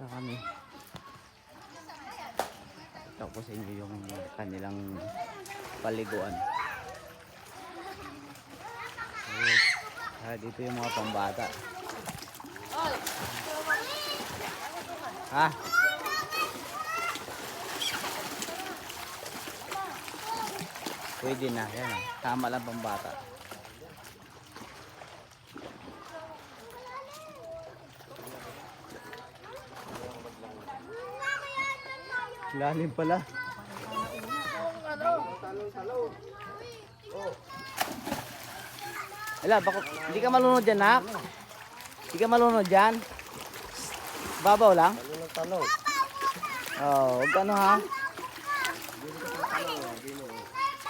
kami. Tapos sa inyo yung kanilang paliguan. Dito yung mga pambata. Ha? Pwede na, yan o. Tama lang pambata. Lalim pala. Wala, bako, hindi ka malunod dyan, nak? Hindi ka malunod dyan? Babaw lang? Oh, huwag ka ano ha?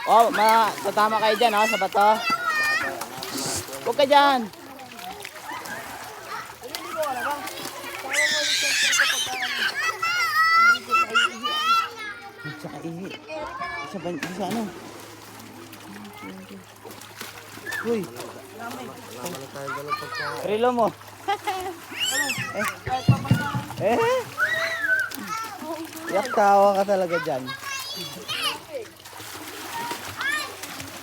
Oh, tatama kayo dyan, oh, sa bato. Huwag ka dyan. Saka ihi. Isa ano? Uy. Rilo mo. Yak tawa ka talaga dyan.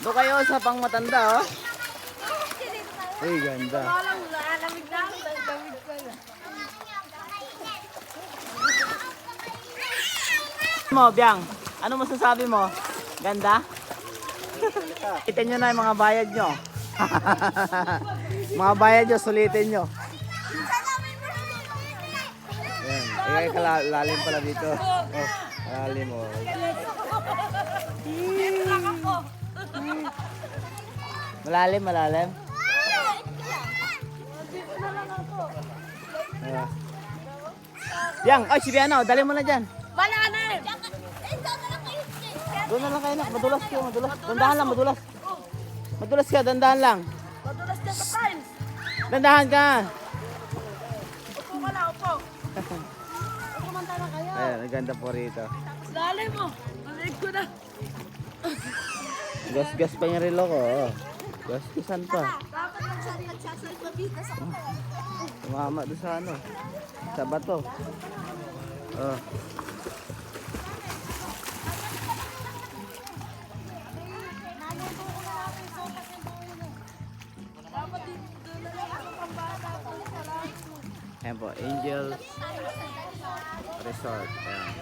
Doon kayo sa pang matanda, oh. Uy, ganda. Mo, Biang, ano masasabi mo? Ganda? Kita nyo na yung mga bayad nyo. Mga bayad nyo, sulitin nyo. Ayan, lalim pala dito. Oh, lalim mo. Malalim, malalim. Biang, ay si Biano, dali mo na dyan. Malalim! Doon na lang kayo na, madulas kayo, madulas. Dandahan lang, madulas. Madulas ka, dandahan lang. Madulas ka sa tiles. Dandahan ka. Upo ka lang, upo. Upo man tayo kayo. Ayan, ang ganda po rito. Lalim mo. Malig ko na. Gas-gas pa yung relo ko. Oh. Gas-gasan pa. Dapat nagsasalpabita sa ako. Tumama doon sa ano. Sa bato. Oh. Dapat dito na lang ako pambata ko sa lahat. Ayan po, Angels Resort. Ayan.